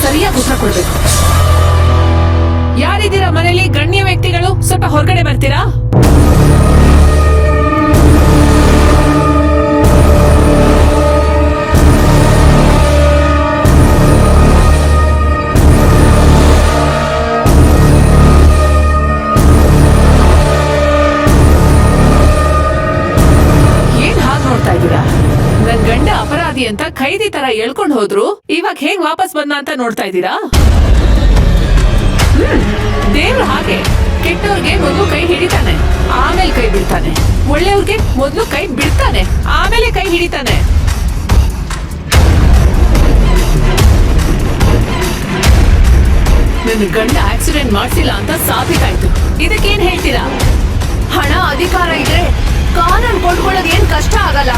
ಸರಿಯಾಗಿ ಉತ್ತರ ಕೊಡ್ಬೇಕು. ಯಾರಿದ್ದೀರಾ ಮನೇಲಿ ಗಣ್ಯ ವ್ಯಕ್ತಿಗಳು? ಸ್ವಲ್ಪ ಹೊರಗಡೆ ಬರ್ತೀರಾ? ನನ್ ಗಂಡ ಅಪರಾಧಿ ಅಂತ ಖೈದಿ ತರ ಹೇಳ್ಕೊಂಡ್ ಹೋದ್ರು, ಇವಾಗ ಹೇಗ್ ವಾಪಸ್ ಬಂದ ಅಂತ ನೋಡ್ತಾ ಇದ್ದೀರಾ? ದೇವ್ರು ಹಾಗೆ, ಕೆಟ್ಟವ್ರಿಗೆ ಮೊದ್ಲು ಕೈ ಹಿಡಿತಾನೆ, ಆಮೇಲೆ ಕೈ ಬಿಡ್ತಾನೆ. ಒಳ್ಳೆಯವ್ರಿಗೆ ಮೊದ್ಲು ಕೈ ಬಿಡ್ತಾನೆ, ಆಮೇಲೆ ಕೈ ಹಿಡಿತಾನೆ. ನನ್ ಗಂಡ ಆಕ್ಸಿಡೆಂಟ್ ಮಾಡ್ಸಿಲ್ಲ ಅಂತ ಸಾಬೀತಾಯ್ತು. ಇದಕ್ಕೇನ್ ಹೇಳ್ತೀರಾ? ಹಣ ಅಧಿಕಾರ ಇದ್ರೆ ಕಾನೂನು ಕೊಂಡ್ಕೊಳ್ಳೋದು ಏನ್ ಕಷ್ಟ ಆಗಲ್ಲ.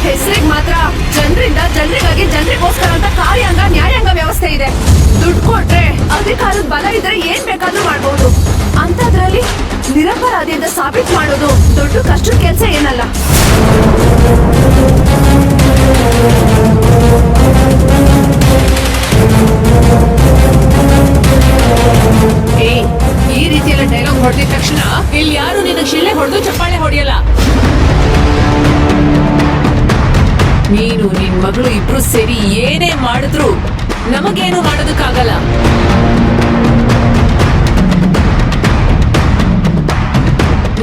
ಹೆಸರಿಗೆ ಮಾತ್ರ ಜನರಿಗಾಗಿ ಜನರಿಗೋಸ್ಕರ ಅಂತ ಕಾರ್ಯಾಂಗ ನ್ಯಾಯಾಂಗ ವ್ಯವಸ್ಥೆ ಇದೆ. ದುಡ್ಡು ಕೊಟ್ರೆ ಅಧಿಕಾರದ ಬಲ ಇದ್ರೆ ಏನ್ ಬೇಕಾದ್ರೂ ಮಾಡ್ಬೋದು. ಅಂತದ್ರಲ್ಲಿ ನಿರಪರಾಧಿಯಿಂದ ಸಾಬೀತು ಮಾಡೋದು ದೊಡ್ಡ ಕಷ್ಟದ ಕೆಲ್ಸ ಏನಲ್ಲ. ಈ ರೀತಿಯೆಲ್ಲ ಡೈಲಾಗ್ ಹೊಡೆದಿದ ತಕ್ಷಣ ಇಲ್ಲಿ ಯಾರು ನಿನ್ನ ಶಿಳ್ಳೆ ಹೊಡೆದು ಚಪ್ಪಾಳೆ ಹೊಡೆಯಲ್ಲ. ನೀನು ನಿನ್ ಮಗಳು ಇಬ್ರು ಸೇರಿ ಏನೇ ಮಾಡಿದ್ರು ನಮಗೇನು ಮಾಡೋದಕ್ಕಾಗಲ್ಲ.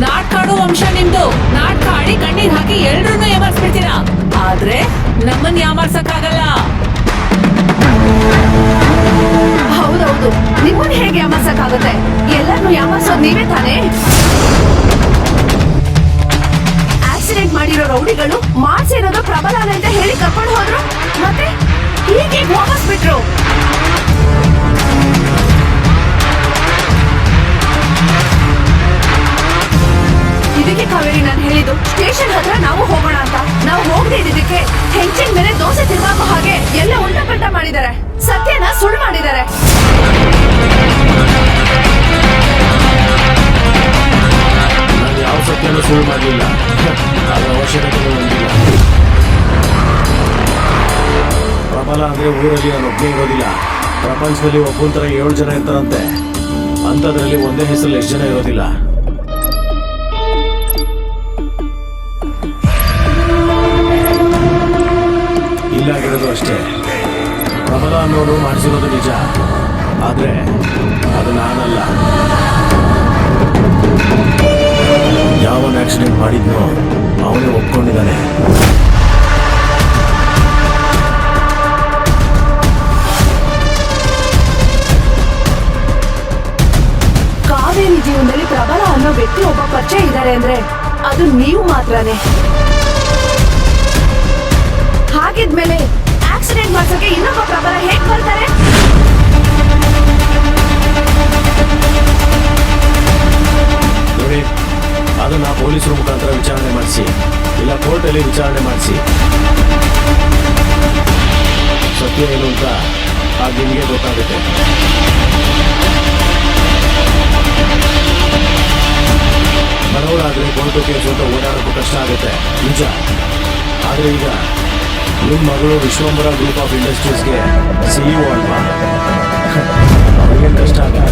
ನಾಟಕ ಆಡೋ ವಂಶ ನಿಮ್ದು. ನಾಟಕ ಆಡಿ ಕಣ್ಣೀರ್ ಹಾಕಿ ಎಲ್ರನ್ನೂ ಯಾಮಾರಿಸ್ಬಿಡ್ತೀರಾ, ಆದ್ರೆ ನಮ್ಮನ್ನ ಯಾಮಾರ್ಸಕ್ಕಾಗಲ್ಲ. ಹೌದೌದು, ನಿಮ್ಮನ್ನ ಹೇಗೆ ಯಾಮಾರ್ಸಕ್ಕಾಗುತ್ತೆ? ಎಲ್ಲರನ್ನು ಯಾಮಾರ್ಸೋದು ನೀವೇ ತಾನೇ. ಆಕ್ಸಿಡೆಂಟ್ ಮಾಡಿರೋ ರೌಡಿಗಳು ಮಾಡ್ಸಿರೋದು ಪ್ರಬಲಾನ ಅಂತ ಹೇಳಿ ಕರ್ಕೊಂಡು ಹೋದ್ರು, ಮತ್ತೆ ಹೀಗೆ ವಾಪಸ್ ಬಿಟ್ರು. ಇದಕ್ಕೆ ಕಾವೇರಿ ನಾನು ಹೇಳಿದ್ದು ಸ್ಟೇಷನ್ ಹತ್ರ ನಾವು ಹೋಗೋಣ ಅಂತ. ನಾವು ಹೋಗದೆ ಇದ್ದಕ್ಕೆ ಹೆಂಚಿನ ಮೇಲೆ ದೋಸೆ ತಿರುವಾಗೋ ಹಾಗೆ ಎಲ್ಲ ಉಲ್ಟಾ ಪಲ್ಟಾ ಮಾಡಿದ್ದಾರೆ. ಸತ್ಯನ ಸುಳ್ಳು ಮಾಡಿದ್ದಾರೆ. ನಾನು ಯಾವ ಸತ್ಯನೂ ಸುಳ್ಳು ಮಾಡಲಿಲ್ಲ, ಅದರ ಅವಶ್ಯಕತೆ ಹೊಂದಿಲ್ಲ. ಪ್ರಬಲ ಅಂದ್ರೆ ಊರಲ್ಲಿ ಅವನೊಬ್ಬನೇ ಇರೋದಿಲ್ಲ, ಪ್ರಪಂಚದಲ್ಲಿ ಒಬ್ಬೊಂಥರ 7 ಜನ ಇರ್ತಾರಂತೆ. ಅಂಥದ್ರಲ್ಲಿ ಒಂದೇ ಹೆಸರಲ್ಲಿ ಎಷ್ಟು ಜನ ಇರೋದಿಲ್ಲ. ಇಲ್ಲಾಗಿರೋದು ಅಷ್ಟೇ. ಪ್ರಬಲ ಅನ್ನೋನು ಮಾಡಿಸಿರೋದು ನಿಜ, ಆದ್ರೆ ಅದು ನಾನಲ್ಲ. ಯಾವನ್ ಆಕ್ಸಿಡೆಂಟ್ ಮಾಡಿದ್ನೋ ಅವನೇ ಒಪ್ಕೊಂಡಿದ್ದಾನೆ. ಕಾವೇರಿ ಜೀವನದಲ್ಲಿ ಪ್ರಬಲ ಅನ್ನೋ ವ್ಯಕ್ತಿ ಒಬ್ಬ ಪರಿಚಯ ಇದ್ದಾರೆ ಅಂದ್ರೆ ಅದು ನೀವು ಮಾತ್ರನೇ. ಹಾಗಿದ್ಮೇಲೆ ಆಕ್ಸಿಡೆಂಟ್ ಮಾಡ್ಸೋಕೆ ಇನ್ನೊಬ್ಬ ಪ್ರಬಲ ಹೇಗ್ ಬರ್ತಾರೆ? ನೋಡಿ, ಅದನ್ನ ಪೊಲೀಸರ ಮುಖಾಂತರ ವಿಚಾರಣೆ ಮಾಡಿಸಿ, ಇಲ್ಲ ಕೋರ್ಟಲ್ಲಿ ವಿಚಾರಣೆ ಮಾಡಿಸಿ. ಸತ್ಯ ಏನು ಅಂತ ಆಗ ನಿಮಗೆ ಗೊತ್ತಾಗುತ್ತೆ. ಬಡವರಾದ್ರೆ ಕೋರ್ಟು ಕೇಸು ಅಂತ ಓಡಾಡೋಕ್ಕೂ ಕಷ್ಟ ಆಗುತ್ತೆ, ನಿಜ. ಆದರೆ ಈಗ ನಿಮ್ಮ ಮಗಳು ವಿಶ್ವಂಬರ ಗ್ರೂಪ್ ಆಫ್ ಇಂಡಸ್ಟ್ರೀಸ್ಗೆ CEO ಅಲ್ವಾ? ಅವ್ರಿಗೇನು ಕಷ್ಟ ಆಗಲ್ಲ.